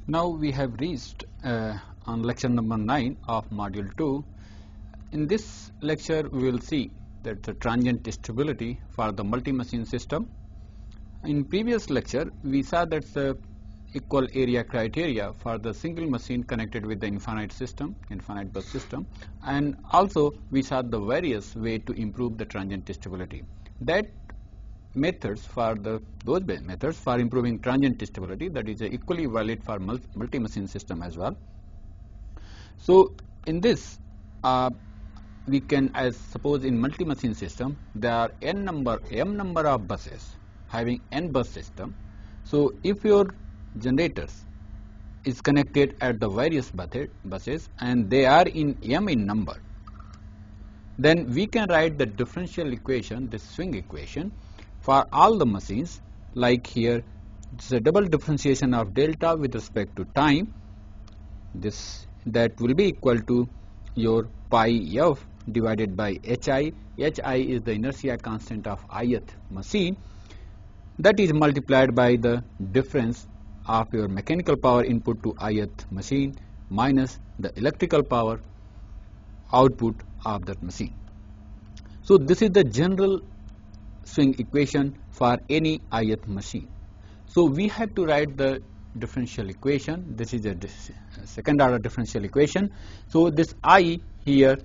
Now we have reached on lecture number 9 of module 2. In this lecture we will see that the transient stability for the multi-machine system. In previous lecture we saw that the equal area criteria for the single machine connected with the infinite bus system, and also we saw the various way to improve the transient stability. Those methods for improving transient stability that is equally valid for multi-machine system as well. So in this we can, as suppose in multi-machine system there are m number of buses having n bus system. So if your generators is connected at the various buses and they are in m in number, then we can write the differential equation, this swing equation, for all the machines. Like here, it's a double differentiation of delta with respect to time. That will be equal to your pi f divided by hi. Hi is the inertia constant of ith machine. That is multiplied by the difference of your mechanical power input to ith machine minus the electrical power output of that machine. So this is the general swing equation for any ith machine. So we have to write the differential equation. This is a second order differential equation. So this I here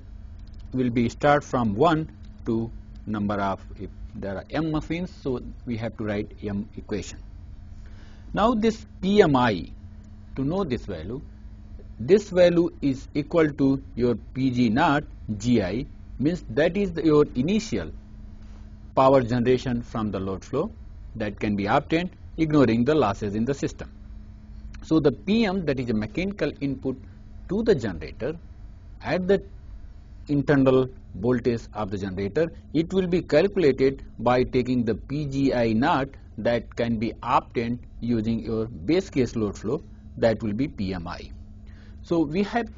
will be start from 1 to number of, if there are m machines, so we have to write m equation. Now this PMI, to know this value is equal to your PG naught GI, means that is your initial power generation from the load flow that can be obtained ignoring the losses in the system. So the PM, that is a mechanical input to the generator at the internal voltage of the generator, it will be calculated by taking the PGI naught that can be obtained using your base case load flow, that will be PMI. So we have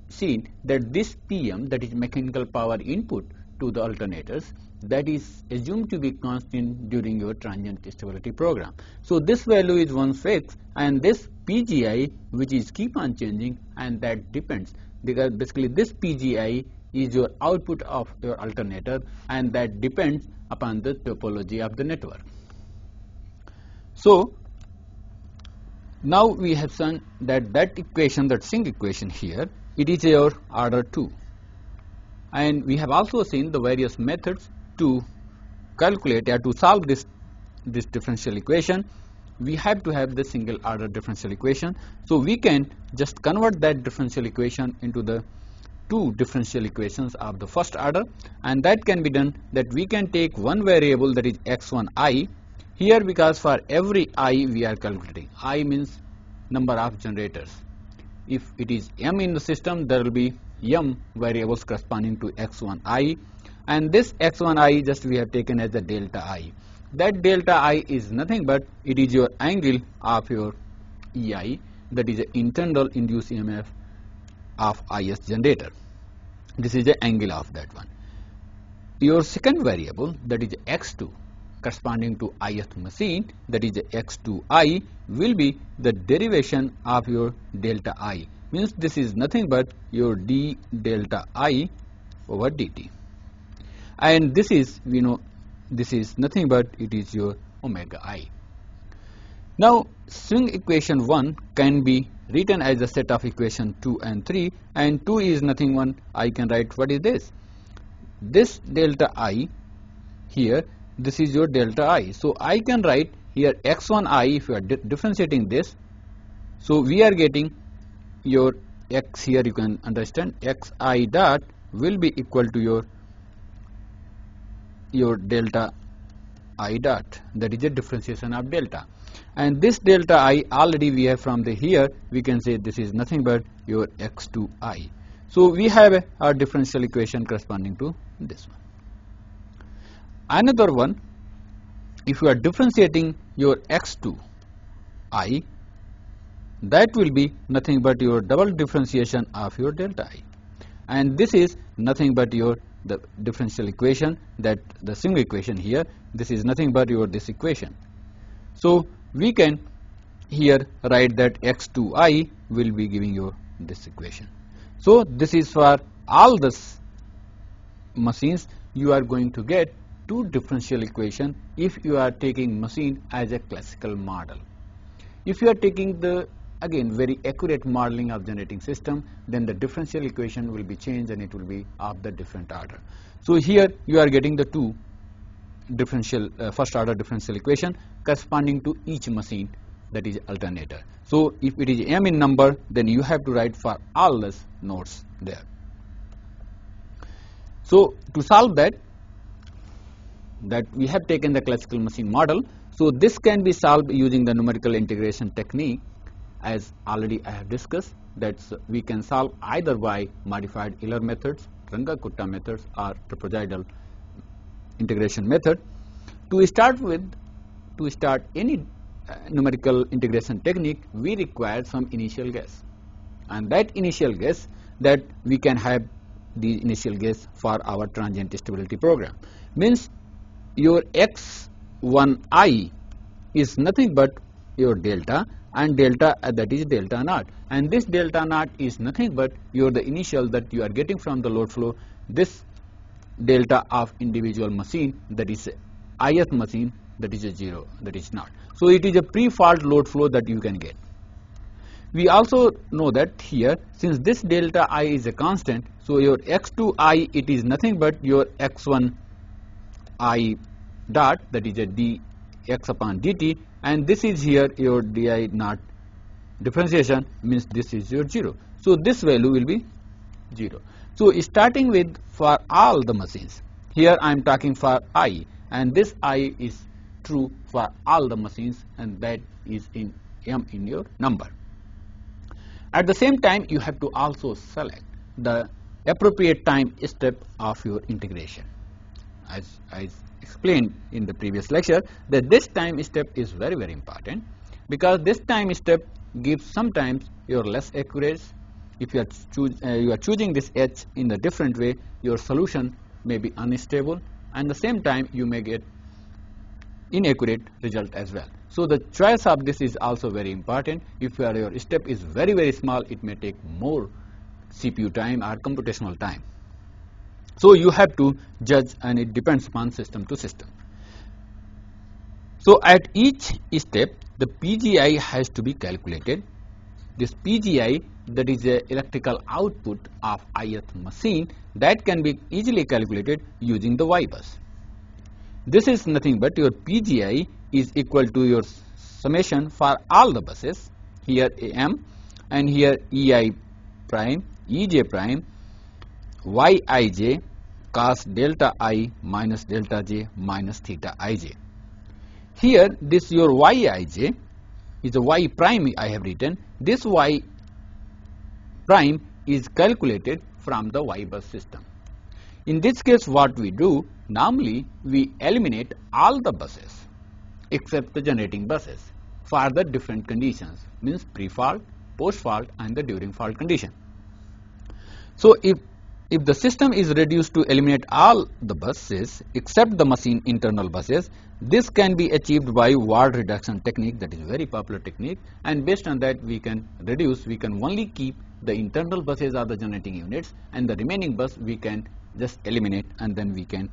seen that this PM, that is mechanical power input to the alternators, that is assumed to be constant during your transient stability program. So this value is one fixed, and this PGI which is keep on changing, and that depends, because basically this PGI is your output of your alternator, and that depends upon the topology of the network. So now we have seen that equation, that swing equation here, it is your order 2, and we have also seen the various methods to calculate or to solve this differential equation. We have to have the single order differential equation. So we can just convert that differential equation into the two differential equations of the first order, and that can be done that we can take one variable, that is x1i here, because for every I we are calculating. I means number of generators. If it is m in the system, there will be m variables corresponding to x1i, and this x1i just we have taken as the delta I. That delta I is nothing but it is your angle of your EI, that is the internal induced EMF of IS generator. This is the angle of that one. Your second variable, that is x2, corresponding to ith machine, that is x2i, will be the derivation of your delta I, means this is nothing but your d delta I over dt, and this is, we know, this is nothing but it is your omega I. Now swing equation 1 can be written as a set of equation 2 and 3, and 2 is nothing one, I can write what is this delta I here, this is your delta I. So I can write here x1i, if you are differentiating this, so we are getting your x here, you can understand xi dot will be equal to your delta I dot, that is a differentiation of delta, and this delta I already we have from the here, we can say this is nothing but your x2i. So we have a differential equation corresponding to this one. Another one, if you are differentiating your x2i, that will be nothing but your double differentiation of your delta I, and this is nothing but your the differential equation, that the single equation here, this is nothing but your this equation. So we can here write that x2I will be giving you this equation. So this is for all the machines you are going to get two differential equation if you are taking machine as a classical model. If you are taking the again very accurate modeling of generating system, then the differential equation will be changed and it will be of the different order. So here you are getting the two differential first order differential equation corresponding to each machine, that is alternator. So if it is m in number, then you have to write for all the nodes there. So to solve that we have taken the classical machine model. So this can be solved using the numerical integration technique, as already I have discussed. That's we can solve either by modified Euler methods, Runge-Kutta methods, or trapezoidal integration method. To start any numerical integration technique, we require some initial guess, and that initial guess that we can have the initial guess for our transient stability program means your x1I is nothing but your delta, and delta that is delta naught, and this delta naught is nothing but the initial that you are getting from the load flow, this delta of individual machine, that is ith machine, that is a 0, that is not. So it is a pre-fault load flow that you can get. We also know that here, since this delta I is a constant, so your x2I it is nothing but your x1I dot, that is a dx upon dt, and this is here your di naught differentiation, means this is your 0. So this value will be 0. So starting with for all the machines, here I am talking for I, and this I is true for all the machines, and that is in m in your number. At the same time, you have to also select the appropriate time step of your integration. As I explained in the previous lecture, that this time step is very, very important, because this time step gives sometimes your less accuracy. If you are choosing this h in a different way, your solution may be unstable, and at the same time you may get inaccurate result as well. So the choice of this is also very important. If your step is very, very small, it may take more CPU time or computational time. So you have to judge, and it depends upon system to system. So at each step, the PGI has to be calculated. This PGI, that is the electrical output of ith machine, that can be easily calculated using the Y bus. This is nothing but your PGI is equal to your summation for all the buses, here AM, and here EI prime, EJ prime, YIJ cos delta I minus delta J minus theta IJ. Here this your YIJ is a Y prime I have written. This Y prime is calculated from the Y bus system. In this case, what we do, normally we eliminate all the buses except the generating buses for the different conditions, means pre-fault, post-fault, and the during fault condition. So if the system is reduced to eliminate all the buses except the machine internal buses, this can be achieved by ward reduction technique, that is very popular technique, and based on that we can only keep the internal buses or the generating units, and the remaining bus we can just eliminate, and then we can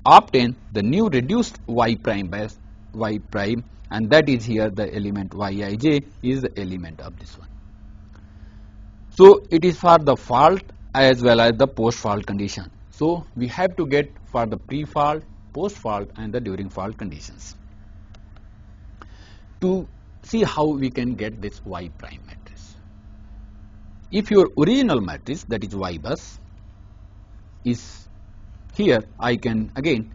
obtain the new reduced Y prime bus, Y prime, and that is here the element Yij is the element of this one. So it is for the fault as well as the post-fault condition. So we have to get for the pre-fault, post-fault, and the during fault conditions. To see how we can get this Y prime matrix. If your original matrix, that is Y bus, is here, I can again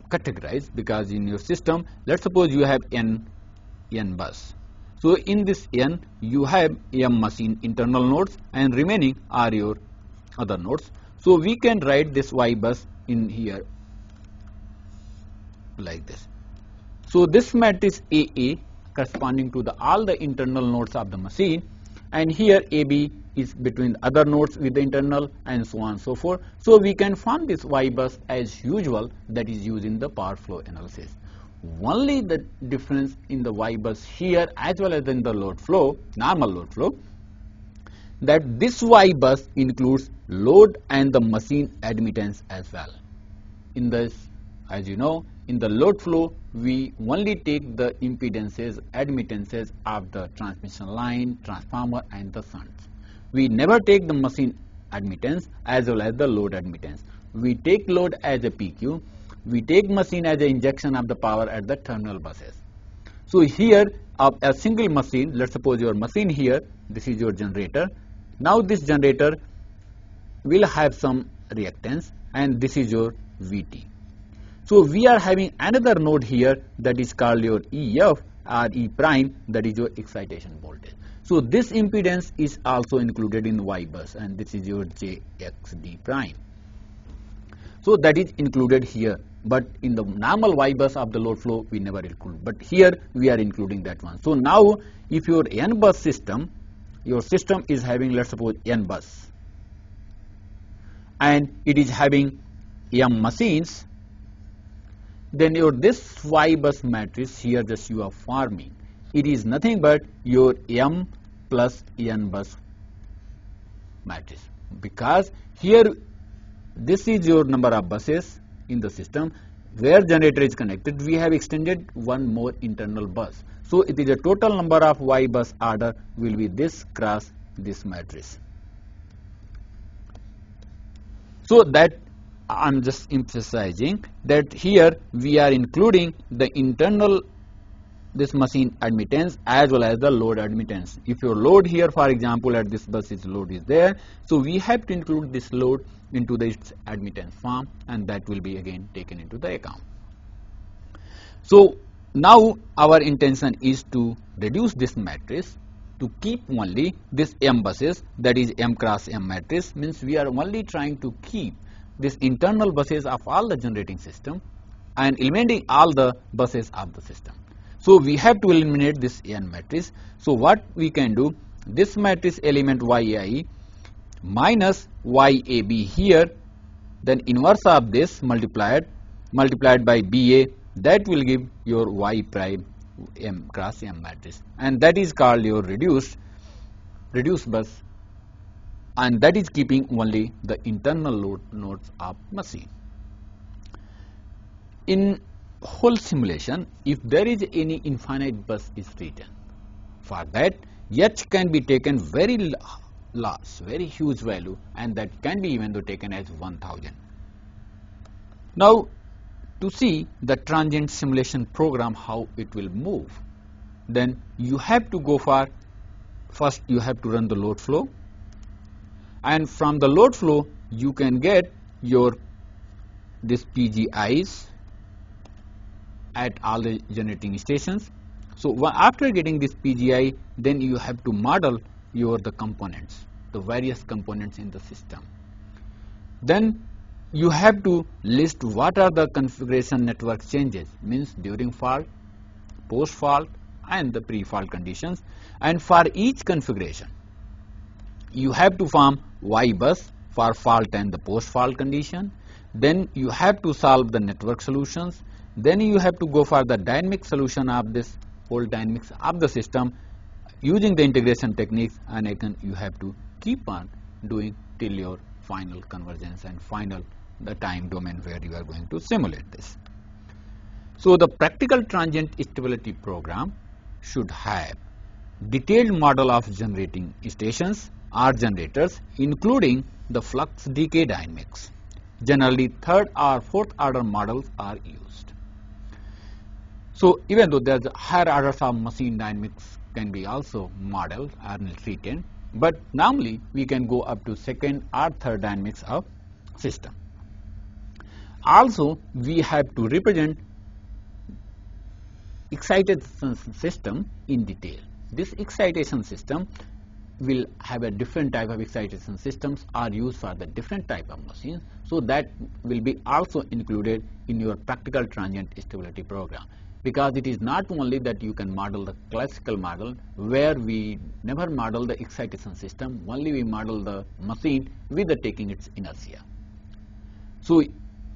categorize, because in your system, let's suppose you have n bus. So in this n, you have m machine internal nodes, and remaining are your other nodes. So we can write this Y bus in here like this. So this matrix AA corresponding to all the internal nodes of the machine, and here AB is between the other nodes with the internal, and so on and so forth. So we can form this Y bus as usual, that is used in the power flow analysis. only the difference in the Y bus here as well as in the load flow, normal load flow, that this Y bus includes load and the machine admittance as well. In this, as you know, in the load flow, we only take the impedances, admittances of the transmission line, transformer and the shunts. We never take the machine admittance as well as the load admittance. We take load as a PQ, we take machine as an injection of the power at the terminal buses. So here, a single machine, let's suppose your machine here, this is your generator. Now this generator will have some reactance and this is your VT. So we are having another node here that is called your EF or E prime, that is your excitation voltage. So this impedance is also included in Y bus and this is your JXD prime. So that is included here, but in the normal Y bus of the load flow we never include, but here we are including that one. So now if your N bus system, your system is having, let's suppose, N bus and it is having M machines, then your this Y bus matrix here just you are forming, it is nothing but your M plus N bus matrix, because here this is your number of buses in the system where generator is connected. We have extended one more internal bus. So it is a total number of Y bus order will be this cross this matrix. So that I am just emphasizing that here we are including the internal this machine admittance as well as the load admittance. If your load here, for example, at this bus is load is there, so we have to include this load into this admittance form and that will be again taken into the account. So now our intention is to reduce this matrix to keep only this M buses, that is M cross M matrix, means we are only trying to keep this internal buses of all the generating system and eliminating all the buses of the system. So we have to eliminate this N matrix. So what we can do, this matrix element YAI minus YAB here, then inverse of this multiplied by BA, that will give your Y prime M cross M matrix, and that is called your reduced bus, and that is keeping only the internal load nodes of machine. In whole simulation, if there is any infinite bus is written, for that H can be taken very large, very huge value, and that can be even though taken as 1000. Now to see the transient simulation program how it will move, then you have to go for, first you have to run the load flow, and from the load flow you can get your this PGIs at all the generating stations. So after getting this PGI, then you have to model the components, the various components in the system. Then you have to list what are the configuration network changes, means during fault, post fault and the pre-fault conditions, and for each configuration you have to form Y bus for fault and the post fault condition. Then you have to solve the network solutions. Then you have to go for the dynamic solution of this whole dynamics of the system using the integration techniques, and again you have to keep on doing till your final convergence and final the time domain where you are going to simulate this. So the practical transient stability program should have detailed model of generating stations or generators, including the flux decay dynamics. Generally third or fourth order models are used. So even though there's higher orders of machine dynamics can be also modeled or written, but normally we can go up to second or third dynamics of system. Also we have to represent excitation system in detail. This excitation system will have a different type of excitation systems are used for the different type of machines, so that will be also included in your practical transient stability program, because it is not only that you can model the classical model where we never model the excitation system, only we model the machine with the taking its inertia. So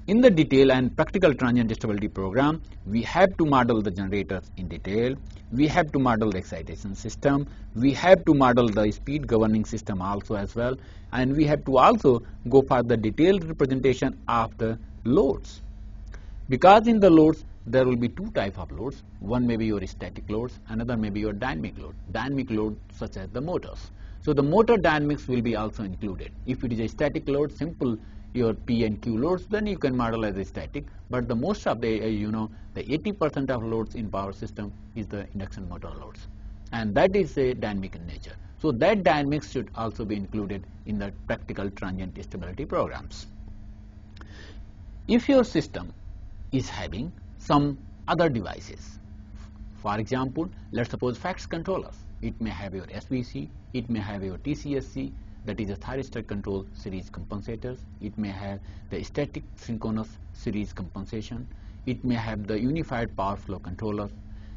In the detail and practical transient stability program, we have to model the generators in detail, we have to model the excitation system, we have to model the speed governing system also as well, and we have to also go for the detailed representation of the loads. Because in the loads there will be two types of loads. One may be your static loads, another may be your dynamic load. Dynamic load such as the motors. So the motor dynamics will be also included. If it is a static load, simple your P and Q loads, then you can model as a static. But the most of the the 80% of loads in power system is the induction motor loads, and that is a dynamic in nature. So that dynamics should also be included in the practical transient stability programs. If your system is having some other devices, for example, let's suppose FACTS controllers. It may have your SVC, it may have your TCSC, that is a thyristor control series compensators. It may have the static synchronous series compensation. It may have the unified power flow controller.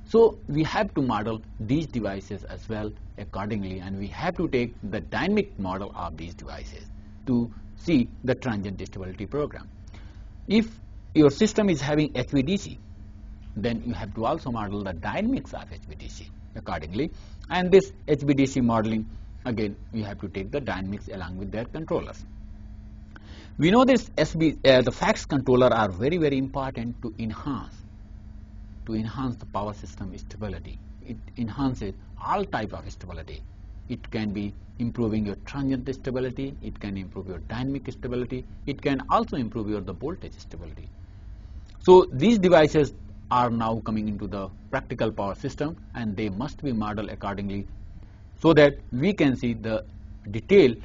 So we have to model these devices as well accordingly, and we have to take the dynamic model of these devices to see the transient stability program. If your system is having HVDC, then you have to also model the dynamics of HVDC accordingly, and this HVDC modeling, again we have to take the dynamics along with their controllers. We know this the FACTS controller are very, very important to enhance the power system stability. It enhances all type of stability. It can be improving your transient stability, it can improve your dynamic stability, it can also improve your the voltage stability. So these devices are now coming into the practical power system, and they must be modeled accordingly so that we can see the detailed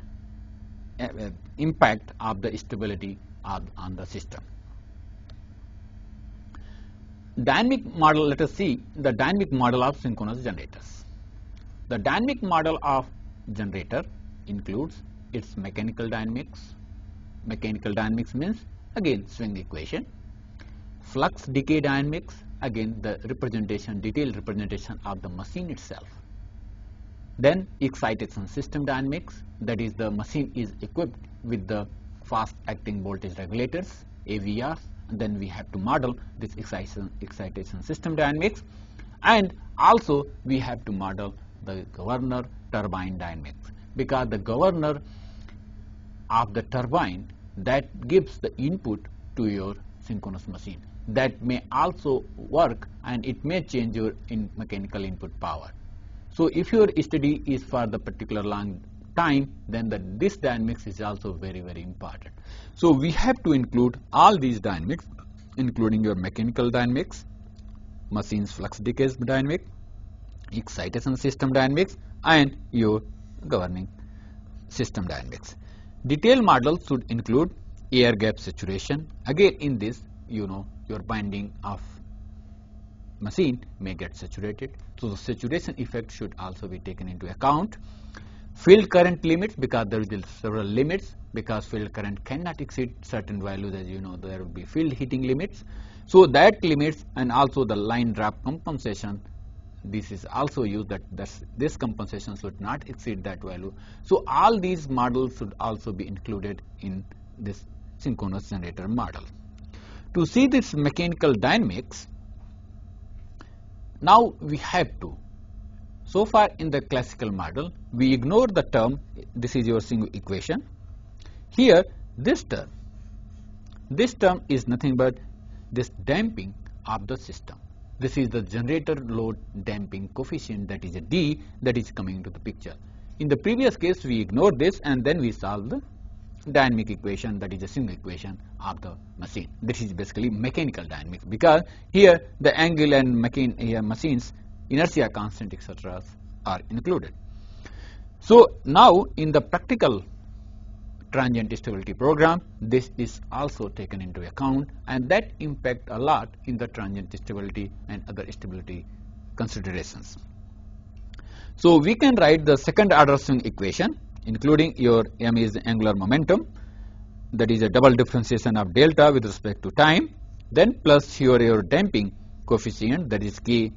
impact of the stability on the system. Dynamic model, let us see the dynamic model of synchronous generators. The dynamic model of generator includes its mechanical dynamics. Mechanical dynamics means again swing equation. Flux decay dynamics, again the representation, detailed representation of the machine itself. Then excitation system dynamics, that is the machine is equipped with the fast acting voltage regulators, AVRs, and then we have to model this excitation system dynamics, and also we have to model the governor turbine dynamics, because the governor of the turbine that gives the input to your synchronous machine, that may also work and it may change your mechanical input power. So if your study is for the particular long time, then this dynamics is also very, very important. So we have to include all these dynamics, including your mechanical dynamics, machine's flux decay dynamic, excitation system dynamics, and your governing system dynamics. Detailed models should include air gap saturation. Again, in this, your binding of machine may get saturated, so the saturation effect should also be taken into account. Field current limits, because there is several limits, because field current cannot exceed certain values, as you know there will be field heating limits. So that limits, and also the line drop compensation, this is also used, that this compensation should not exceed that value. So all these models should also be included in this synchronous generator model. To see this mechanical dynamics, now we have to, so far in the classical model, we ignore the term, this is your single equation. Here, this term is nothing but this damping of the system. This is the generator load damping coefficient, that is a D, that is coming into the picture. In the previous case, we ignored this and then we solved the dynamic equation, that is a single equation of the machine. This is basically mechanical dynamics, because here the angle and machine's inertia constant, etc. are included. So now in the practical transient stability program, this is also taken into account, and that impact a lot in the transient stability and other stability considerations. So we can write the second order swing equation, including your m is angular momentum, that is a double differentiation of delta with respect to time, then plus your damping coefficient, that is k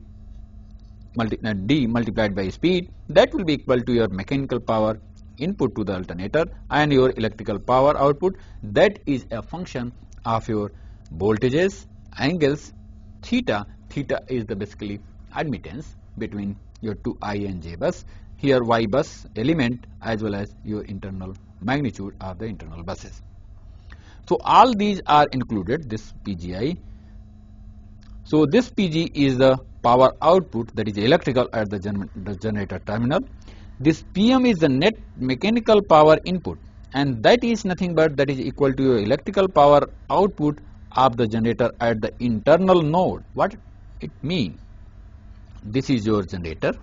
d multiplied by speed, that will be equal to your mechanical power input to the alternator and your electrical power output, that is a function of your voltages, angles, theta. Theta is the basically admittance between your two I and J bus. Here Y bus element as well as your internal magnitude of the internal buses. So all these are included, this PGI. So this PG is the power output, that is electrical at the generator terminal. This PM is the net mechanical power input, and that is nothing but that is equal to your electrical power output of the generator at the internal node. What it means? This is your generator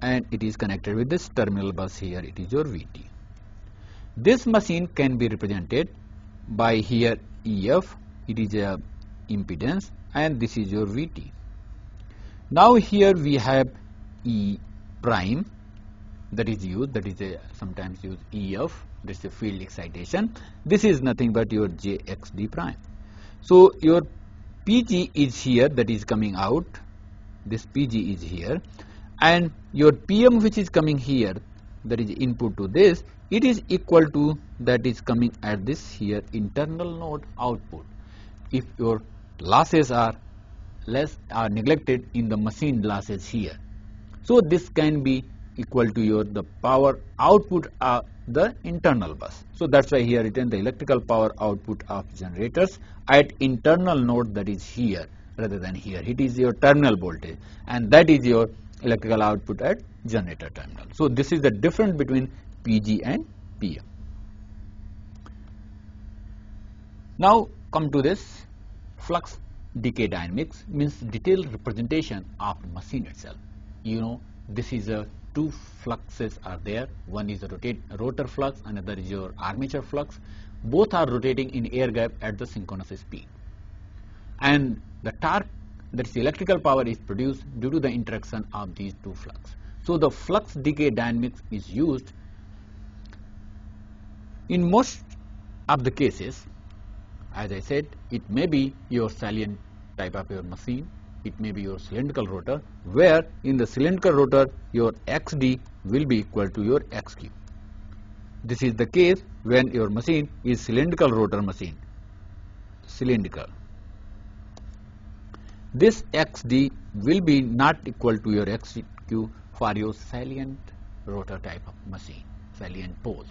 and it is connected with this terminal bus here, it is your VT. This machine can be represented by here EF, it is a impedance, and this is your VT. Now here we have E prime that is used, that is a sometimes used EF, this is a field excitation. This is nothing but your JXD prime. So your PG is here, that is coming out, this PG is here, and your PM which is coming here, that is input to this, it is equal to that is coming at this here internal node output. If your losses are less are neglected in the machine losses here, so this can be equal to your the power output of the internal bus. So that's why here written the electrical power output of generators at internal node, that is here rather than here. It is your terminal voltage and that is your electrical output at generator terminal. So this is the difference between PG and PM. Now come to this flux decay dynamics, means detailed representation of machine itself. You know, this is a two fluxes are there. One is a rotor flux, another is your armature flux. Both are rotating in air gap at the synchronous speed, and the torque, that is electrical power, is produced due to the interaction of these two flux. So the flux decay dynamics is used in most of the cases. As I said, it may be your salient type of your machine, it may be your cylindrical rotor, where in the cylindrical rotor your XD will be equal to your XQ. This is the case when your machine is cylindrical rotor machine, cylindrical. This XD will be not equal to your XQ for your salient rotor type of machine, salient poles.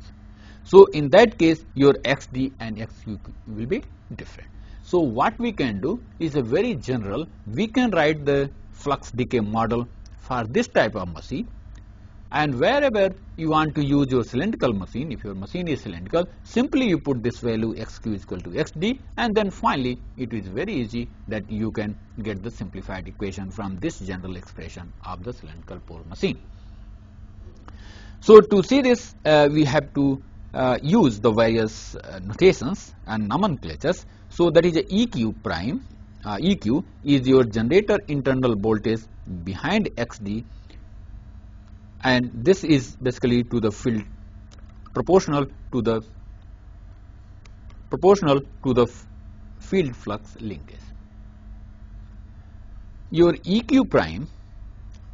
So in that case your XD and XQ will be different. So what we can do is a very general, we can write the flux decay model for this type of machine, and wherever you want to use your cylindrical machine, if your machine is cylindrical, simply you put this value XQ is equal to XD, and then finally it is very easy that you can get the simplified equation from this general expression of the cylindrical pole machine. So to see this we have to use the various notations and nomenclatures. So that is a EQ prime. EQ is your generator internal voltage behind XD, and this is basically to the field proportional to the field flux linkage. Your EQ prime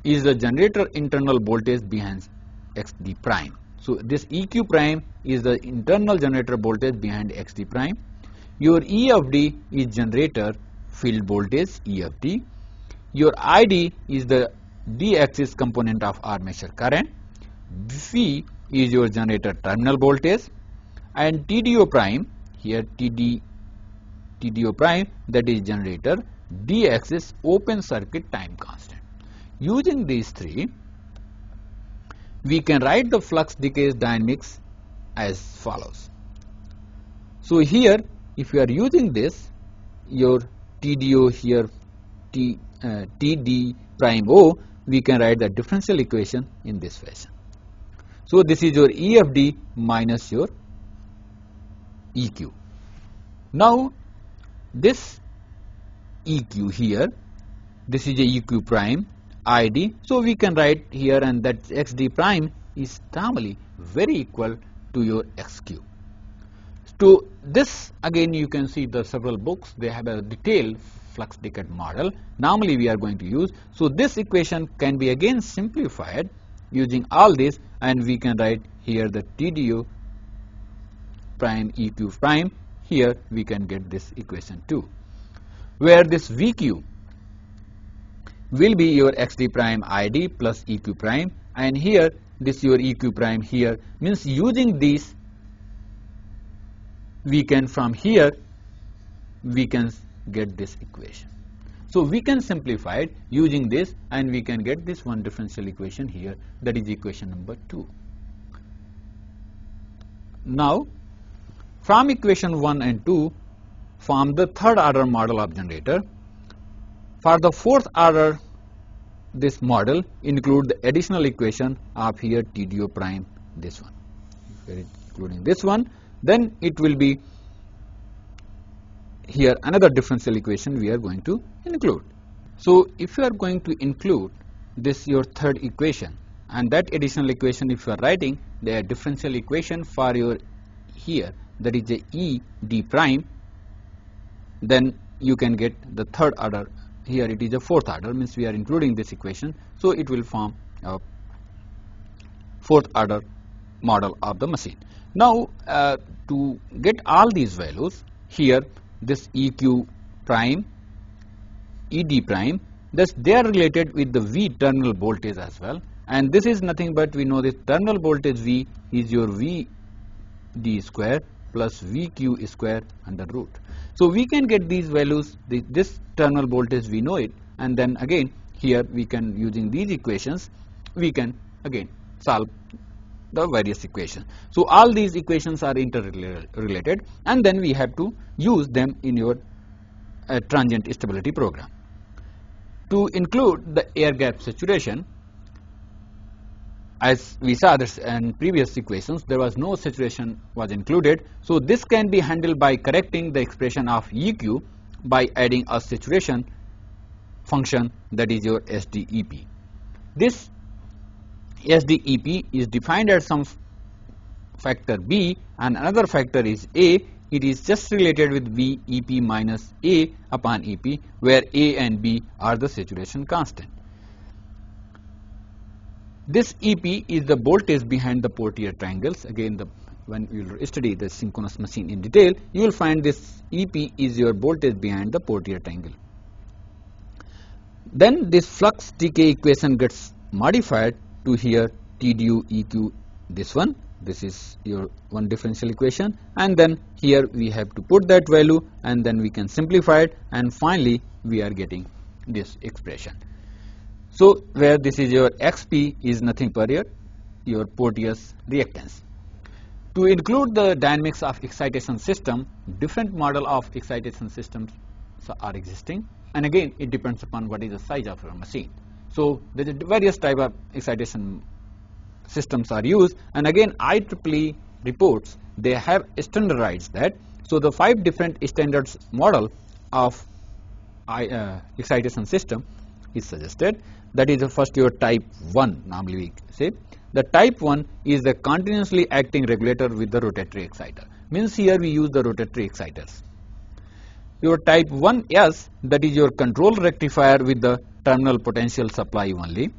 is the generator internal voltage behind XD prime. So this EQ prime is the internal generator voltage behind XD prime. Your E of D is generator field voltage, E of D. Your ID is the D-axis component of armature current. Phi is your generator terminal voltage, and TDO prime, here TDO prime, that is generator D-axis open circuit time constant. Using these three, we can write the flux decay dynamics as follows. So here if you are using this, your TDO here TD prime O, we can write the differential equation in this fashion. So this is your E of D minus your EQ. Now this EQ here, this is a EQ prime ID, so we can write here, and that XD prime is normally very equal to your XQ. To this again you can see the several books, they have a detailed flux decay model. Normally we are going to use, so this equation can be again simplified using all this, and we can write here the TDO prime EQ prime here we can get this equation 2, where this VQ will be your XD prime ID plus EQ prime, and here this your EQ prime here, means using these we can from here we can get this equation. So we can simplify it using this, and we can get this one differential equation here, that is equation number 2. Now from equation 1 and 2 form the third order model of generator. For the fourth order, this model include the additional equation of here TDO prime, this one. If we are including this one, then it will be here another differential equation we are going to include. So if you are going to include this your third equation, and that additional equation if you are writing the differential equation for your here, that is a E D prime, then you can get the third order. Here it is a fourth order, means we are including this equation, so it will form a fourth order model of the machine. Now to get all these values, here this EQ prime, ED prime, thus they are related with the V terminal voltage as well, and this is nothing but we know this terminal voltage V is your VD square plus VQ square under root. So we can get these values, this terminal voltage we know it, and then again here we can, using these equations, we can again solve the various equations. So all these equations are interrelated, and then we have to use them in your transient stability program. To include the air gap saturation, as we saw this in previous equations, there was no saturation was included, so this can be handled by correcting the expression of EQ by adding a saturation function, that is your SDEP. This SDEP is defined as some factor B and another factor is A. It is just related with V EP minus A upon EP, where A and B are the saturation constant. This EP is the voltage behind the Portier triangles. Again, when you will study the synchronous machine in detail, you will find this EP is your voltage behind the Portier triangle. Then this flux decay equation gets modified to here TDU EQ, this one. This is your one differential equation, and then here we have to put that value, and then we can simplify it, and finally we are getting this expression. So where this is your XP is nothing but your Portier's reactance. To include the dynamics of excitation system, different model of excitation systems are existing, and again it depends upon what is the size of your machine. So there are various type of excitation systems are used, and again IEEE reports they have standardized that. So the 5 different standards model of excitation system is suggested. That is the first your type 1, normally we say. The type 1 is the continuously acting regulator with the rotatory exciter, means here we use the rotatory exciters. Your type 1S, that is your control rectifier with the terminal potential supply only.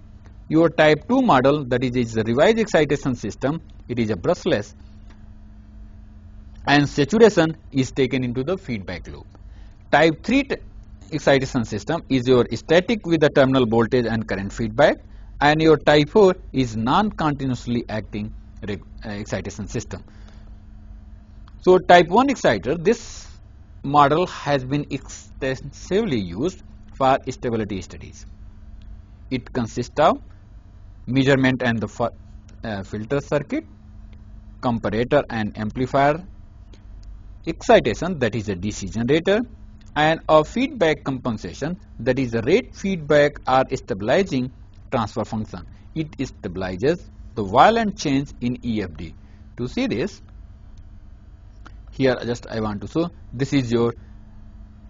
Your type 2 model, that is the revised excitation system, it is a brushless, and saturation is taken into the feedback loop. Type 3 excitation system is your static with the terminal voltage and current feedback, and your type 4 is non-continuously acting excitation system. So type 1 exciter, this model has been extensively used for stability studies. It consists of measurement and the filter circuit, comparator and amplifier, excitation, that is a DC generator, and a feedback compensation, that is a rate feedback or stabilizing transfer function. It stabilizes the violent change in EFD. To see this, here just I want to show, this is your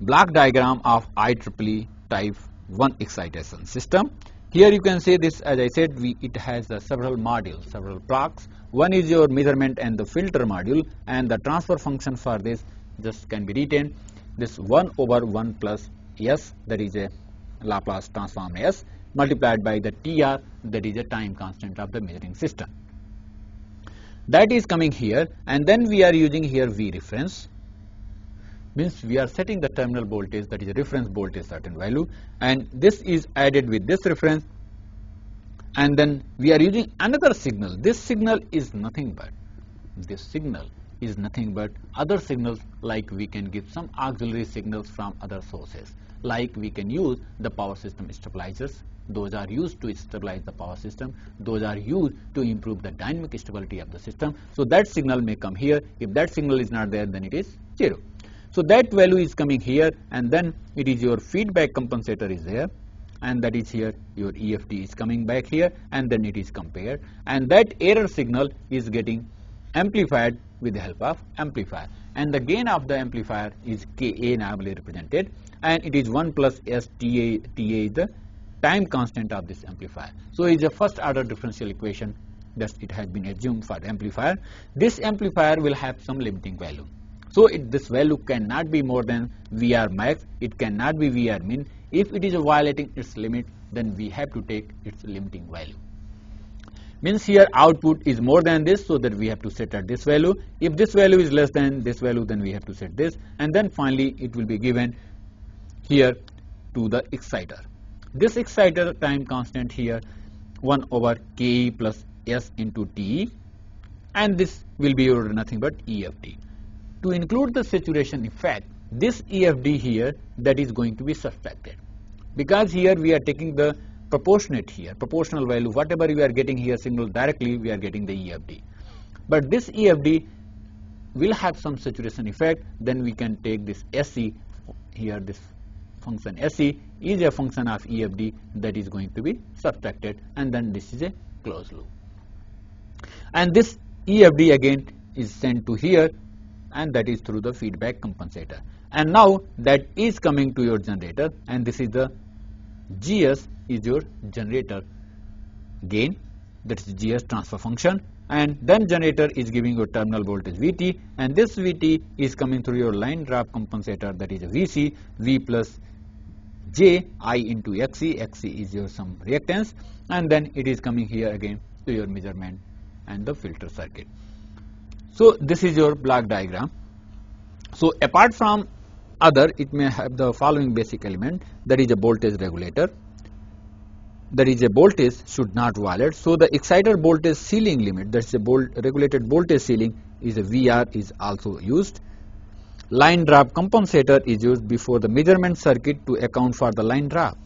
block diagram of IEEE type 1 excitation system. Here you can see this, as I said, it has several modules, several blocks. One is your measurement and the filter module, and the transfer function for this just can be written this 1 over 1 plus S, that is a Laplace transform S, multiplied by the TR, that is a time constant of the measuring system. That is coming here, and then we are using here V reference. means we are setting the terminal voltage, that is a reference voltage, certain value, and this is added with this reference, and then we are using another signal. This signal is nothing but other signals, like we can give some auxiliary signals from other sources, like we can use the power system stabilizers. Those are used to stabilize the power system. Those are used to improve the dynamic stability of the system. So that signal may come here. If that signal is not there, then it is 0. So that value is coming here, and then it is your feedback compensator is there, and that is here your EFD is coming back here, and then it is compared, and that error signal is getting amplified with the help of amplifier, and the gain of the amplifier is Ka normally represented, and it is 1 plus S Ta is the time constant of this amplifier. So it is a first order differential equation that it has been assumed for the amplifier. This amplifier will have some limiting value. So this value cannot be more than VR max, it cannot be VR min. If it is violating its limit, then we have to take its limiting value. Means here output is more than this, so that we have to set at this value. If this value is less than this value, then we have to set this, and then finally it will be given here to the exciter. This exciter time constant here 1 over Ke plus S into Te, and this will be your nothing but EFD. To include the saturation effect, this EFD here, that is going to be subtracted, because here we are taking the proportional value, whatever we are getting here signal directly, we are getting the EFD. But this EFD will have some saturation effect, then we can take this SE here, this function SE is a function of EFD that is going to be subtracted, and then this is a closed loop. And this EFD again is sent to here, and that is through the feedback compensator. And now that is coming to your generator, and this is the GS is your generator gain, that is GS transfer function, and then generator is giving your terminal voltage VT, and this VT is coming through your line drop compensator, that is a VC, V plus J I into XC, XC is your some reactance, and then it is coming here again to your measurement and the filter circuit. So this is your block diagram. So apart from other, it may have the following basic element, that is a voltage regulator, that is a voltage should not violate. So the exciter voltage ceiling limit, that is a regulated voltage ceiling, is a VR is also used. Line drop compensator is used before the measurement circuit to account for the line drop.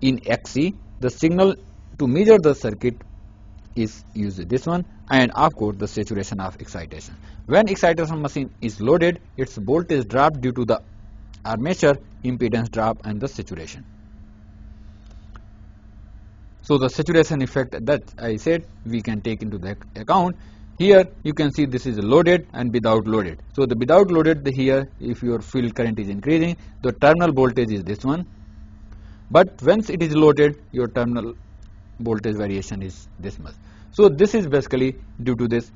In XC, the signal to measure the circuit is used this one, and of course the saturation of excitation. When excitation machine is loaded, its voltage drop due to the armature impedance drop and the saturation. So the saturation effect that I said we can take into the account. Here you can see this is loaded and without loaded. So the without loaded, here if your field current is increasing, the terminal voltage is this one, but once it is loaded, your terminal voltage variation is this much. So this is basically due to this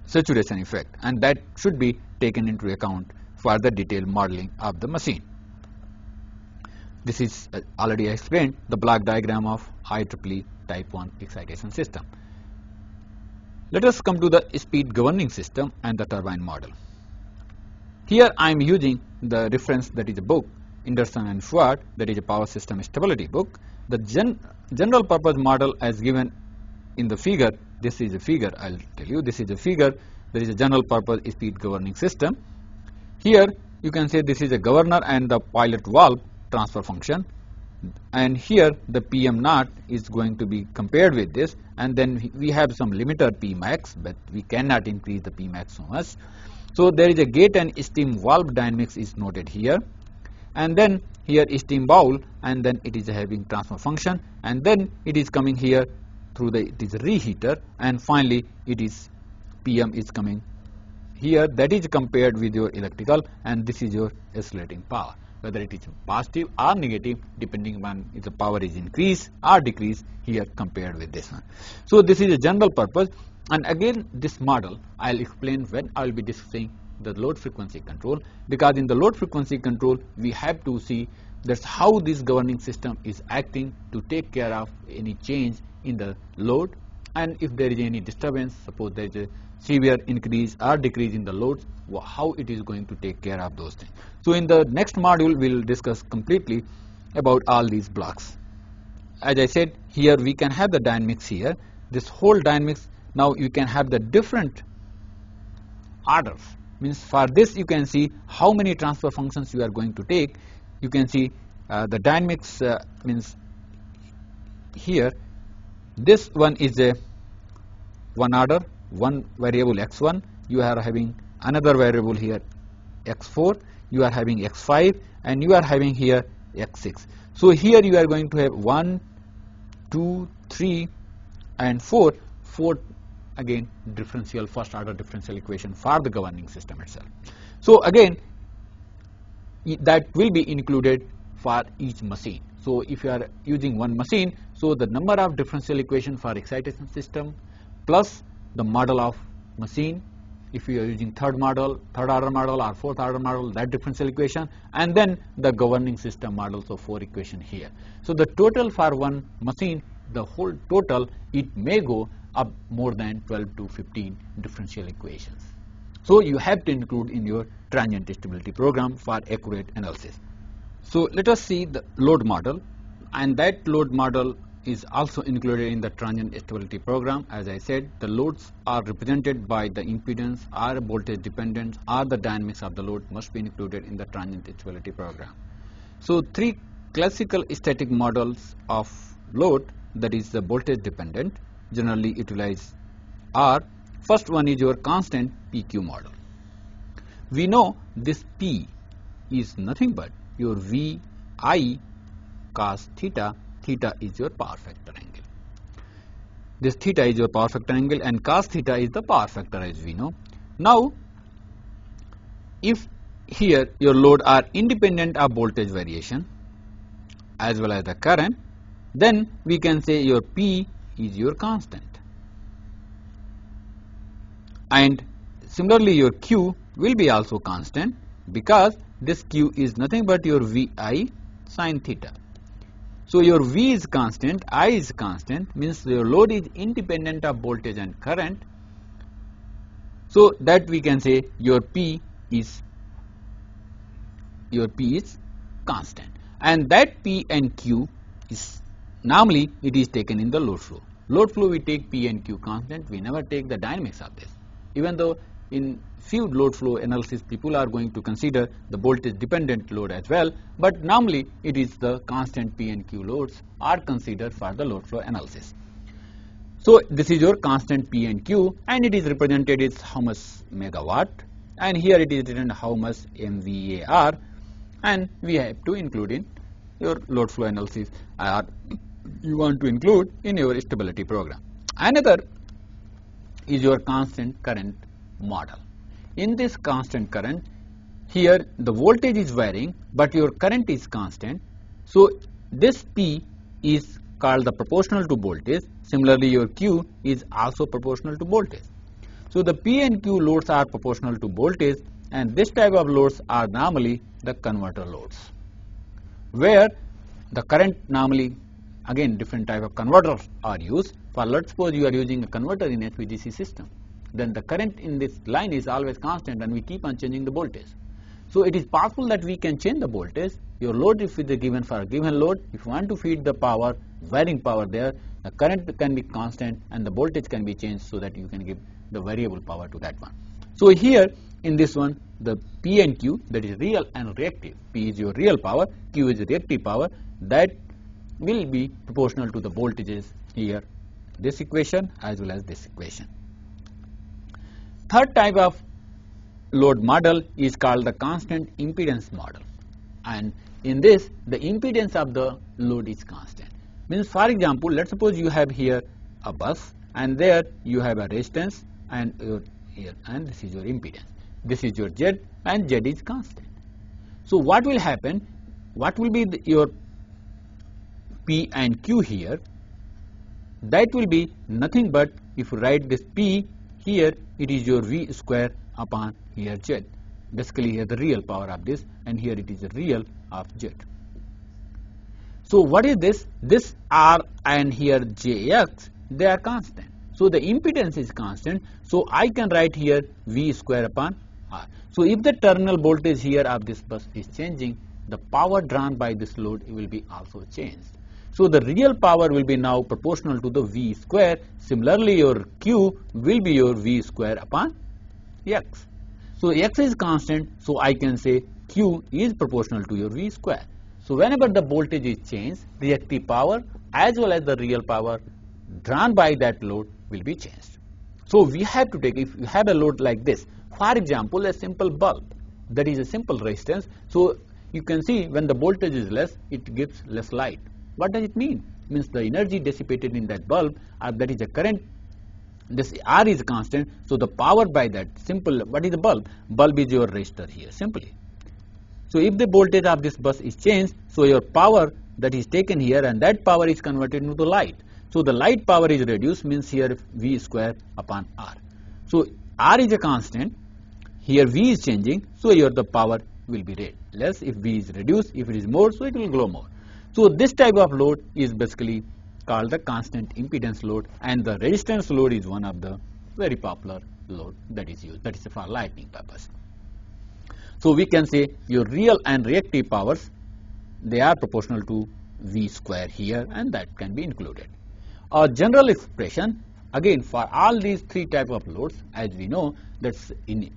saturation effect, and that should be taken into account for the detailed modeling of the machine. This is already explained, the block diagram of IEEE type 1 excitation system. Let us come to the speed governing system and the turbine model. Here I am using the reference, that is a book, Anderson and Schwartz, that is a power system stability book. The general purpose model as given in the figure, this is a figure, I will tell you, this is a figure, there is a general purpose speed governing system. Here you can say this is a governor and the pilot valve transfer function, and here the PM naught is going to be compared with this, and then we have some limiter P max, but we cannot increase the P max so much. So there is a gate and steam valve dynamics is noted here, and then here steam bowl, and then it is having transfer function, and then it is coming here through the it is a reheater, and finally it is PM is coming here, that is compared with your electrical, and this is your oscillating power, whether it is positive or negative depending on if the power is increased or decreased here compared with this one. So this is a general purpose, and again this model I will explain when I will be discussing the load frequency control, because in the load frequency control we have to see that's how this governing system is acting to take care of any change in the load and if there is any disturbance, suppose there is a severe increase or decrease in the loads, how it is going to take care of those things. So in the next module we will discuss completely about all these blocks. As I said, here we can have the dynamics here, this whole dynamics. Now you can have the different orders, means for this you can see how many transfer functions you are going to take. You can see the dynamics means here this one is a one order, one variable x1, you are having another variable here x4, you are having x5, and you are having here x6. So here you are going to have 1, 2, 3 and 4 again differential, first order differential equation for the governing system itself. So again that will be included for each machine. So if you are using one machine, so the number of differential equation for excitation system plus the model of machine, if you are using third order model or fourth order model, that differential equation, and then the governing system model, so 4 equation here. So the total for one machine, the whole total, it may go up more than 12 to 15 differential equations. So you have to include in your transient stability program for accurate analysis. So let us see the load model, and that load model is also included in the transient stability program. As I said, the loads are represented by the impedance or voltage dependence or the dynamics of the load must be included in the transient stability program. So 3 classical static models of load, that is the voltage dependent, generally utilized are, first one is your constant PQ model. We know this P is nothing but your VI cos theta, theta is your power factor angle. This theta is your power factor angle and cos theta is the power factor, as we know. Now if here your load are independent of voltage variation as well as the current, then we can say your P is your constant, and similarly your Q will be also constant because this Q is nothing but your VI sin theta. So your V is constant, I is constant, means your load is independent of voltage and current. So that we can say your P is constant, and that P and Q is normally it is taken in the load flow. Load flow we take P and Q constant, we never take the dynamics of this, even though in few load flow analysis people are going to consider the voltage dependent load as well, but normally it is the constant P and Q loads are considered for the load flow analysis. So this is your constant P and Q, and it is represented as how much megawatt, and here it is written how much MVAR, and we have to include in your load flow analysis or you want to include in your stability program. Another is your constant current model. In this constant current, here the voltage is varying but your current is constant, so this P is called the proportional to voltage. Similarly your Q is also proportional to voltage. So the P and Q loads are proportional to voltage, and this type of loads are normally the converter loads, where the current normally, again different type of converters are used. For let's suppose you are using a converter in HVDC system, then the current in this line is always constant and we keep on changing the voltage. So it is possible that we can change the voltage. Your load, if it is given for a given load, if you want to feed the power, varying power there, the current can be constant and the voltage can be changed so that you can give the variable power to that one. So here in this one, the P and Q, that is real and reactive. P is your real power, Q is reactive power, that will be proportional to the voltages here, this equation as well as this equation. Third type of load model is called the constant impedance model, and in this the impedance of the load is constant. Means for example, let's suppose you have here a bus and there you have a resistance and here, and this is your impedance. This is your Z and Z is constant. So what will happen? What will be your P and Q here? That will be nothing but, if you write this P here, it is your V square upon here Z. Basically here the real power of this, and here it is the real of Z. So what is this? This R and here Jx, they are constant. So the impedance is constant. So I can write here V square upon R. So if the terminal voltage here of this bus is changing, the power drawn by this load will be also changed. So the real power will be now proportional to the V square. Similarly, your Q will be your V square upon X. So X is constant, so I can say Q is proportional to your V square. So whenever the voltage is changed, reactive power as well as the real power drawn by that load will be changed. So we have to take, if you have a load like this, for example, a simple bulb, that is a simple resistance. So you can see when the voltage is less, it gives less light. What does it mean? It means the energy dissipated in that bulb, that is the current, this R is constant, so the power by that simple, what is the bulb? Bulb is your resistor here, simply. So if the voltage of this bus is changed, so your power that is taken here and that power is converted into light. So the light power is reduced, means here V square upon R. So R is a constant, here V is changing, so here the power will be less if V is reduced, if it is more, so it will glow more. So this type of load is basically called the constant impedance load, and the resistance load is one of the very popular load that is used, that is for lighting purpose. So we can say your real and reactive powers, they are proportional to V square here, and that can be included. A general expression, again for all these three type of loads, as we know, that's in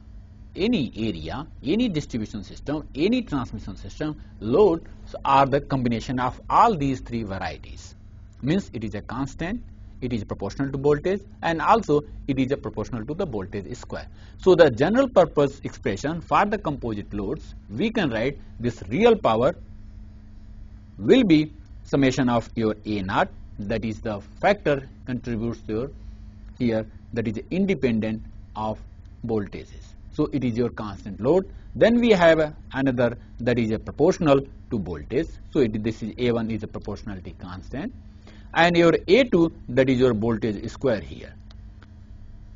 any area, any distribution system, any transmission system, loads are the combination of all these three varieties. Means it is a constant, it is proportional to voltage, and also it is a proportional to the voltage square. So the general purpose expression for the composite loads, we can write this real power will be summation of your A naught, that is the factor contributes to your here, that is independent of voltages. So it is your constant load. Then we have another that is a proportional to voltage. So this is A1 is a proportionality constant, and your A2 that is your voltage square here.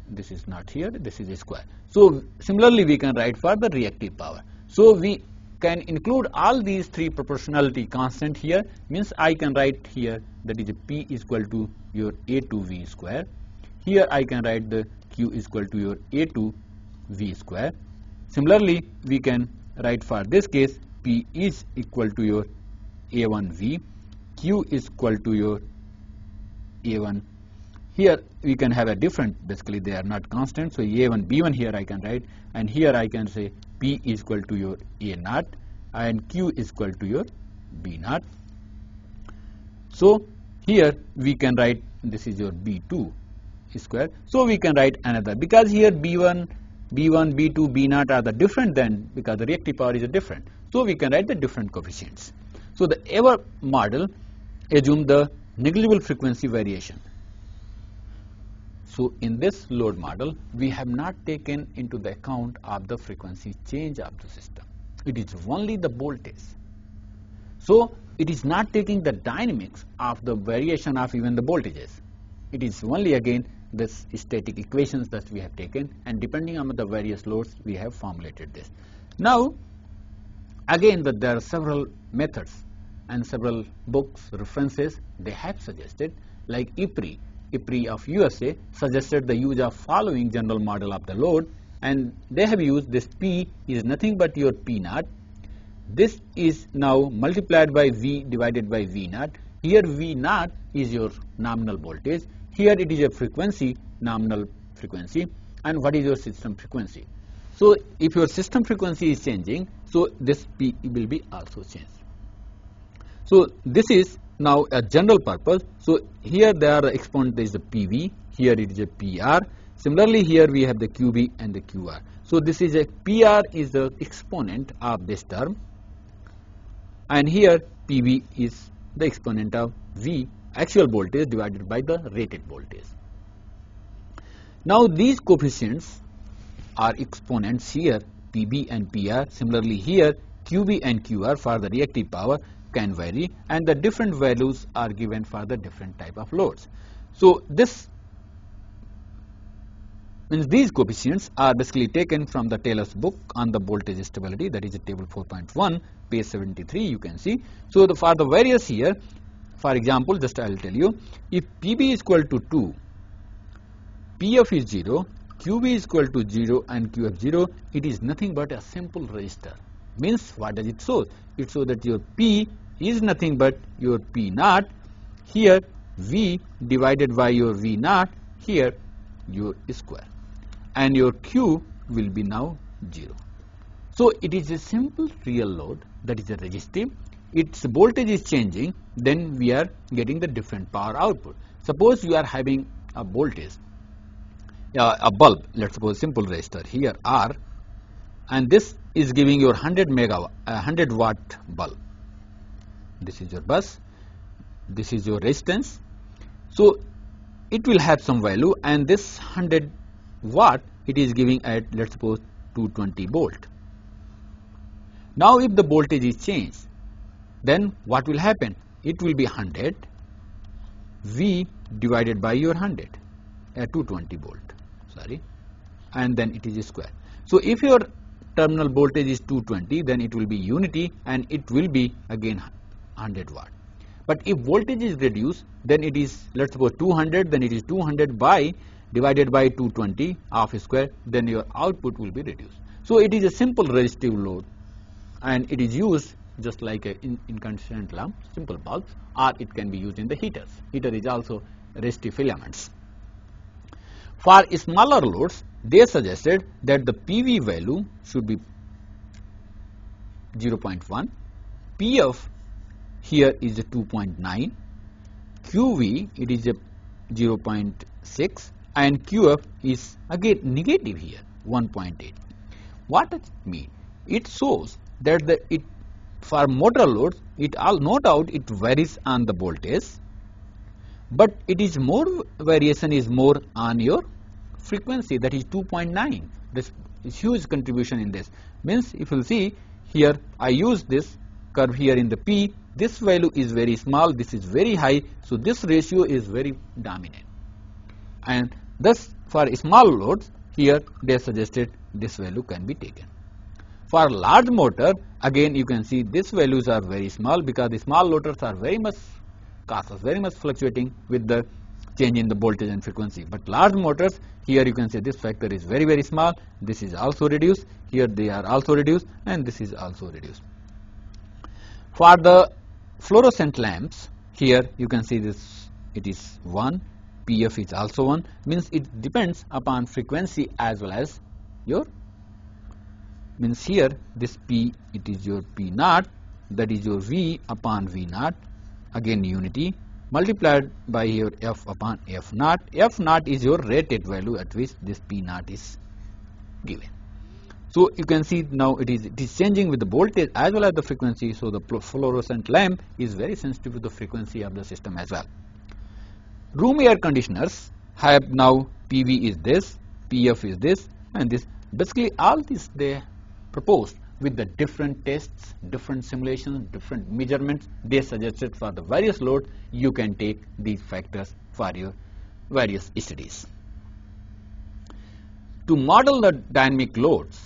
This is not here, this is a square. So similarly we can write for the reactive power. So we can include all these three proportionality constant here, means I can write here that is P is equal to your A2 V square. Here I can write the Q is equal to your A2 V square. Similarly we can write for this case P is equal to your A1 V, Q is equal to your A1. Here we can have a different, basically they are not constant, so A1 B1 here I can write, and here I can say P is equal to your A naught and Q is equal to your B naught. So here we can write this is your B2 square. So we can write another, because here B1, B2, B0 are the different, then because the reactive power is different. So we can write the different coefficients. So the ever model assume the negligible frequency variation. So in this load model, we have not taken into the account of the frequency change of the system. It is only the voltage. So it is not taking the dynamics of the variation of even the voltages. It is only again this static equations that we have taken, and depending on the various loads we have formulated this. Now again that there are several methods and several books, references they have suggested, like IPRI of USA suggested the use of following general model of the load, and they have used this P is nothing but your P naught. This is now multiplied by V divided by V naught. Here V naught is your nominal voltage, here it is a frequency, nominal frequency, and what is your system frequency. So if your system frequency is changing, so this P will be also changed. So this is now a general purpose. So here there are the exponent, there is the PV, here it is a PR. Similarly here we have the QB and the QR. So this is a PR is the exponent of this term, and here PV is the exponent of V, actual voltage divided by the rated voltage. Now these coefficients are exponents here, PB and PR. Similarly here QB and QR for the reactive power can vary, and the different values are given for the different type of loads. So this means these coefficients are basically taken from the Taylor's book on the voltage stability, that is table 4.1, page 73 you can see. So for the various here, for example, just I will tell you, if PB is equal to 2, Pf is 0, Qv is equal to 0 and Qf 0, it is nothing but a simple resistor. Means what does it show? It shows that your P is nothing but your P naught, here V divided by your V naught, here your square, and your Q will be now 0. So it is a simple real load that is a resistive. Its voltage is changing, then we are getting the different power output. Suppose you are having a voltage, a bulb, let's suppose simple resistor here R, and this is giving your 100 watt bulb. This is your bus, this is your resistance. So it will have some value, and this 100 watt it is giving at, let's suppose, 220 volt. Now if the voltage is changed, then what will happen? It will be 100 V divided by your 100 at 220 volt, sorry, and then it is a square. So if your terminal voltage is 220, then it will be unity and it will be again 100 watt. But if voltage is reduced, then it is, let's suppose, 200, then it is 200 by divided by 220 half square, then your output will be reduced. So it is a simple resistive load, and it is used just like a incandescent lamp, simple bulbs, or it can be used in the heaters. Heater is also resistive filaments. For smaller loads, they suggested that the PV value should be 0.1, PF here is a 2.9, QV it is a 0.6, and QF is again negative here, 1.8. What does it mean? It shows that for motor loads, no doubt it varies on the voltage, but it is more variation is more on your frequency, that is 2.9. This is huge contribution in this. Means if you see here, I use this curve here in the P, this value is very small, this is very high, so this ratio is very dominant. And thus for small loads, here they suggested this value can be taken. For large motor, again you can see these values are very small, because the small motors are very much fluctuating with the change in the voltage and frequency. But large motors, here you can say this factor is very, very small, this is also reduced, here they are also reduced, and this is also reduced. For the fluorescent lamps, here you can see this, it is 1, PF is also 1, means it depends upon frequency as well as your, means here this P, it is your P naught, that is your V upon V naught, again unity, multiplied by your F upon F naught. F naught is your rated value at which this P naught is given. So you can see now it is changing with the voltage as well as the frequency. So the fluorescent lamp is very sensitive to the frequency of the system as well. Room air conditioners have now PV is this, PF is this, and this. Basically all this they proposed with the different tests, different simulations, different measurements. They suggested for the various loads you can take these factors for your various studies. To model the dynamic loads,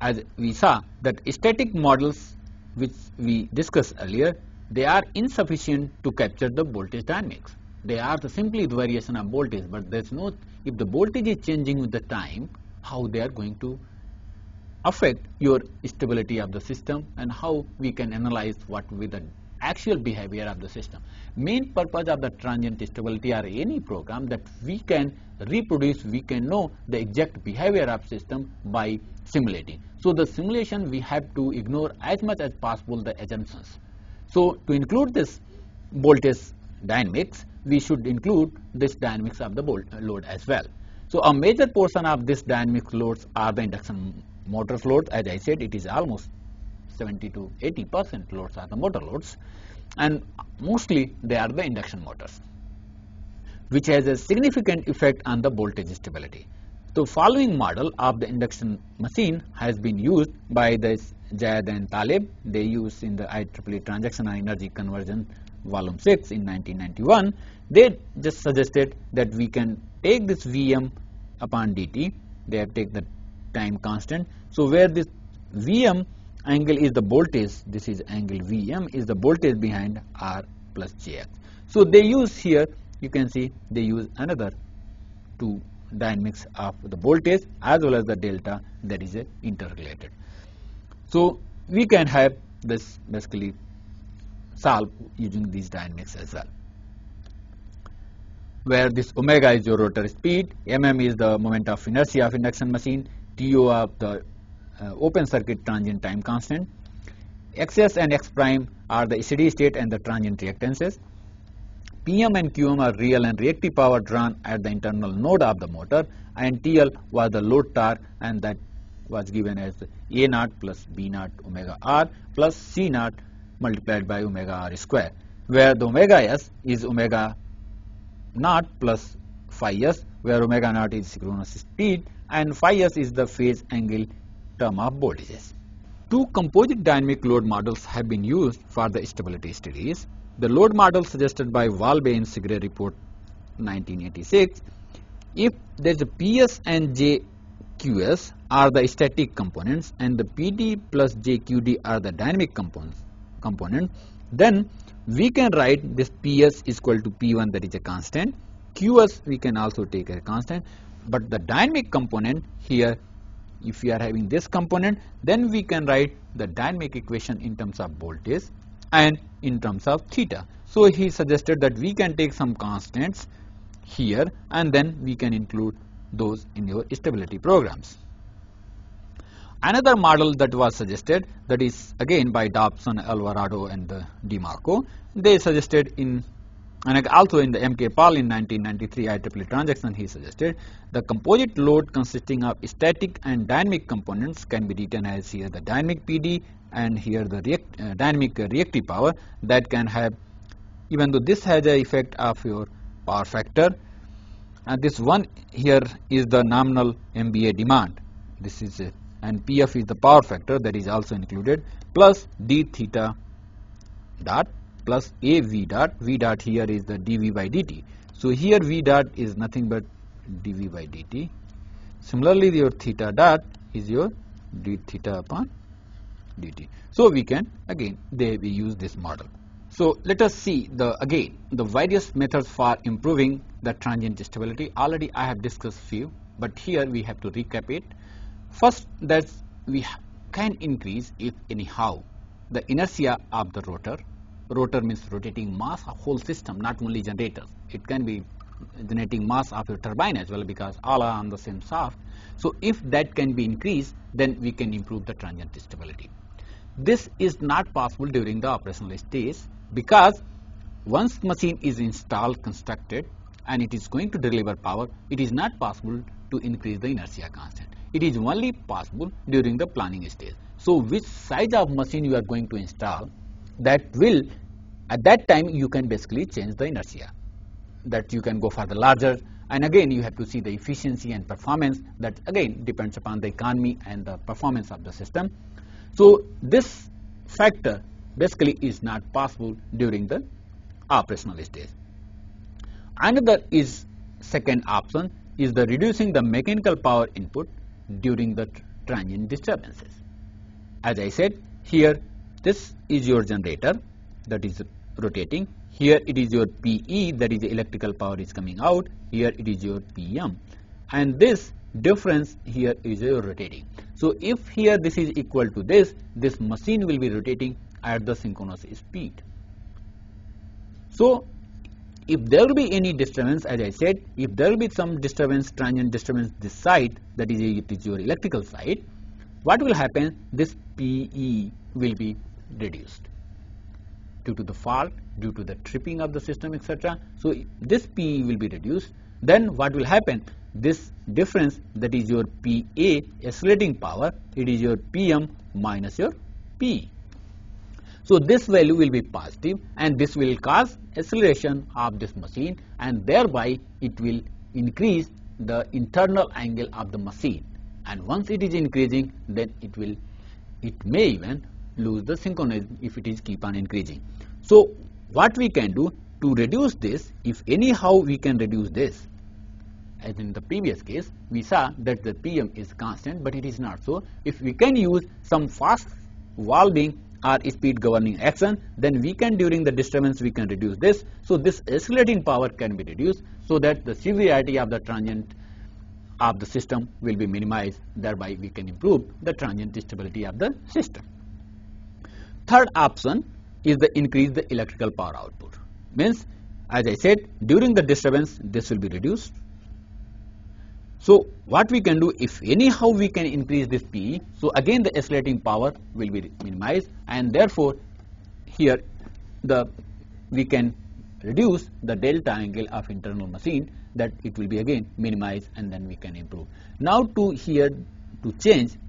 as we saw that static models which we discussed earlier, they are insufficient to capture the voltage dynamics. They are simply the variation of voltage, but there is no, if the voltage is changing with the time, how they are going to affect your stability of the system, and how we can analyze what will be the actual behavior of the system. Main purpose of the transient stability or any program that we can reproduce, we can know the exact behavior of system by simulating. So the simulation we have to ignore as much as possible the assumptions. So to include this voltage dynamics, we should include this dynamics of the load as well. So a major portion of this dynamic loads are the induction motor loads. As I said, it is almost 70 to 80% loads are the motor loads, and mostly they are the induction motors, which has a significant effect on the voltage stability. The following model of the induction machine has been used by the Zayed and Taleb. They used in the IEEE Transaction and Energy Conversion Volume 6 in 1991. They just suggested that we can take this Vm upon dt, they have taken the time constant. So where this Vm angle is the voltage, this is angle Vm is the voltage behind R plus Jx. So they use here, you can see they use another to dynamics of the voltage as well as the delta that is interrelated. So we can have this basically solve using these dynamics as well, where this omega is your rotor speed, mm is the moment of inertia of induction machine, TO of the open circuit transient time constant, xs and x prime are the steady state and the transient reactances, Pm and Qm are real and reactive power drawn at the internal node of the motor, and TL was the load torque, and that was given as A naught plus B naught omega r plus C naught multiplied by omega r square, where the omega s is omega naught plus phi s, where omega naught is synchronous speed and phi s is the phase angle term of voltages. Two composite dynamic load models have been used for the stability studies. The load model suggested by Walbe in Segre report 1986, if there is a PS and JQS are the static components and the PD plus JQD are the dynamic component, then we can write this PS is equal to P1, that is a constant, QS we can also take a constant, but the dynamic component here, if we are having this component, then we can write the dynamic equation in terms of voltage and in terms of theta. So he suggested that we can take some constants here and then we can include those in your stability programs. Another model that was suggested, that is again by Dobson, Alvarado and DeMarco, they suggested in, and also in the M.K. Paul in 1993 IEEE transaction, he suggested the composite load consisting of static and dynamic components can be written as here the dynamic PD and here the dynamic reactive power that can have, even though this has an effect of your power factor, and this one here is the nominal MVA demand, this is it, and PF is the power factor that is also included, plus d theta dot plus a v dot, v dot here is the dv by dt. So here v dot is nothing but dv by dt. Similarly your theta dot is your d theta upon dt. So we can again we use this model. So let us see again the various methods for improving the transient stability. Already I have discussed few, but here we have to recap it. First, that we can increase, if anyhow, the inertia of the rotor. Rotor means rotating mass of whole system, not only generators. It can be generating mass of your turbine as well, because all are on the same shaft. So if that can be increased, then we can improve the transient stability. This is not possible during the operational stage, because once machine is installed, constructed, and it is going to deliver power, it is not possible to increase the inertia constant. It is only possible during the planning stage. So which size of machine you are going to install, that will, at that time you can basically change the inertia, that you can go for the larger, and again you have to see the efficiency and performance, that again depends upon the economy and the performance of the system. So this factor basically is not possible during the operational stage. Another is second option is the reducing the mechanical power input during the transient disturbances. As I said, here this is your generator that is rotating, here it is your PE, that is the electrical power is coming out, here it is your PM, and this difference here is your rotating. So if here this is equal to this machine will be rotating at the synchronous speed. So if there will be any disturbance, as I said, if there will be some disturbance, transient disturbance this side, that is it is your electrical side, what will happen? This PE will be reduced due to the fault, due to the tripping of the system, etc. So this PE will be reduced. Then what will happen? This difference, that is your PA oscillating power, it is your PM minus your PE. So this value will be positive, and this will cause acceleration of this machine, and thereby it will increase the internal angle of the machine, and once it is increasing, then it may even lose the synchronism if it is keep on increasing. So what we can do to reduce this, if anyhow we can reduce this, as in the previous case we saw that the PM is constant, but it is not so. If we can use some fast valving or speed governing action, then we can, during the disturbance, we can reduce this. So this escalating power can be reduced so that the severity of the transient of the system will be minimized. Thereby we can improve the transient stability of the system. Third option is the increase the electrical power output. Means, as I said, during the disturbance this will be reduced. So what we can do, if anyhow we can increase this PE, so again the oscillating power will be minimized, and therefore here we can reduce the delta angle of internal machine, that it will be again minimized, and then we can improve. Now to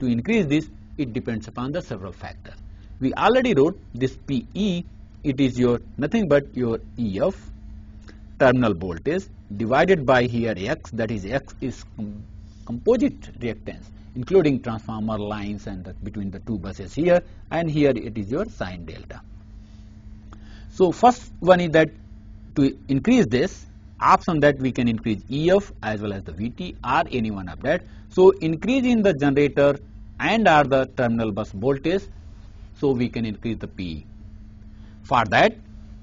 increase this, it depends upon the several factors. We already wrote this PE, it is your nothing but your EF, terminal voltage, divided by here X, that is X is composite reactance including transformer lines and between the two buses here, and here it is your sine delta. So first one is that to increase this option, that we can increase EF as well as the VT or any one of that. So increase in the generator and or the terminal bus voltage, so we can increase the PE. For that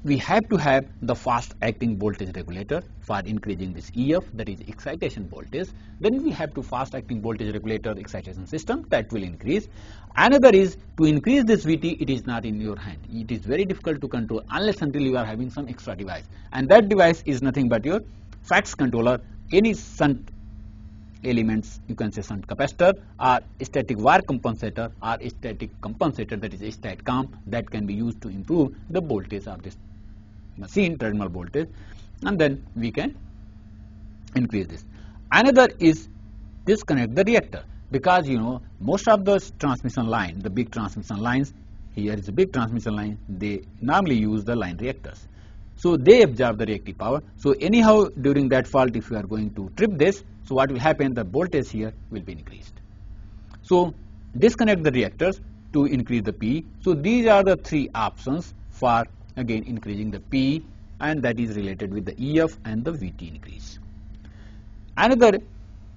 we have to have the fast acting voltage regulator for increasing this EF, that is excitation voltage. Then we have to fast acting voltage regulator excitation system, that will increase. Another is to increase this VT, it is not in your hand. It is very difficult to control unless until you are having some extra device, and that device is nothing but your FACTS controller, any shunt elements, you can say shunt capacitor or static wire compensator or static compensator, that is STATCOM, that can be used to improve the voltage of this machine, terminal voltage, and then we can increase this. Another is disconnect the reactor, because you know most of the transmission line, the big transmission lines, here is a big transmission line, they normally use the line reactors. So they absorb the reactive power. So anyhow during that fault, if you are going to trip this, so what will happen, the voltage here will be increased. So disconnect the reactors to increase the PE. So these are the three options for again increasing the PE, and that is related with the EF and the VT increase. Another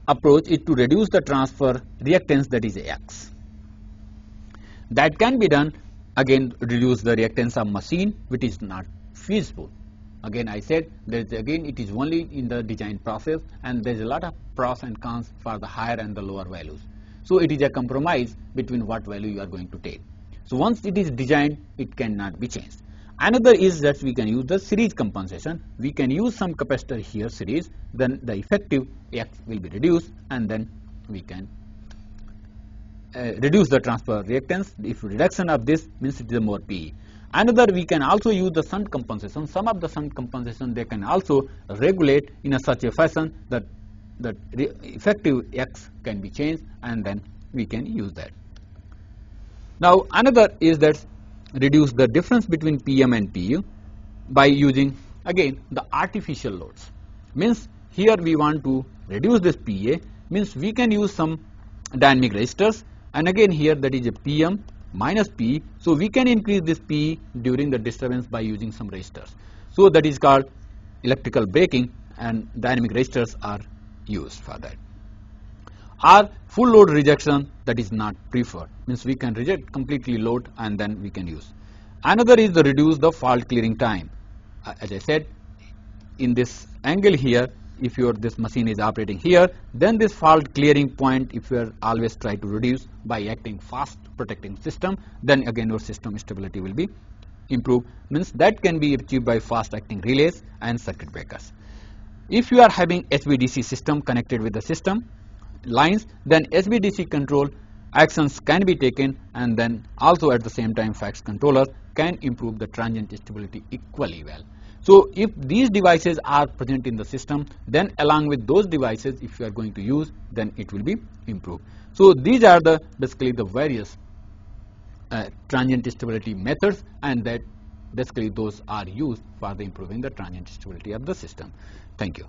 approach is to reduce the transfer reactance, that is X. That can be done, again reduce the reactance of machine, which is not feasible. Again I said that again it is only in the design process, and there is a lot of pros and cons for the higher and the lower values. So it is a compromise between what value you are going to take. So once it is designed, it cannot be changed. Another is that we can use the series compensation. We can use some capacitor here series, then the effective X will be reduced, and then we can reduce the transfer reactance. If reduction of this means it is a more PE. Another, we can also use the shunt compensation. Some of the shunt compensation they can also regulate in a such a fashion that the effective X can be changed, and then we can use that. Now another is that reduce the difference between PM and PU by using again the artificial loads. Means here we want to reduce this PA, means we can use some dynamic resistors, and again here that is a PM minus PE. So we can increase this PE during the disturbance by using some resistors. So that is called electrical braking, and dynamic resistors are used for that. Or full load rejection, that is not preferred, means we can reject completely load and then we can use. Another is the reduce the fault clearing time. As I said, in this angle here, if this machine is operating here, then this fault clearing point, if you are always try to reduce by acting fast protecting system, then again your system stability will be improved. Means that can be achieved by fast acting relays and circuit breakers. If you are having HVDC system connected with the system lines, then HVDC control actions can be taken, and then also at the same time FACTS controller can improve the transient stability equally well. So if these devices are present in the system, then along with those devices if you are going to use, then it will be improved. So these are the basically the various transient stability methods, and that basically those are used for the improving the transient stability of the system. Thank you.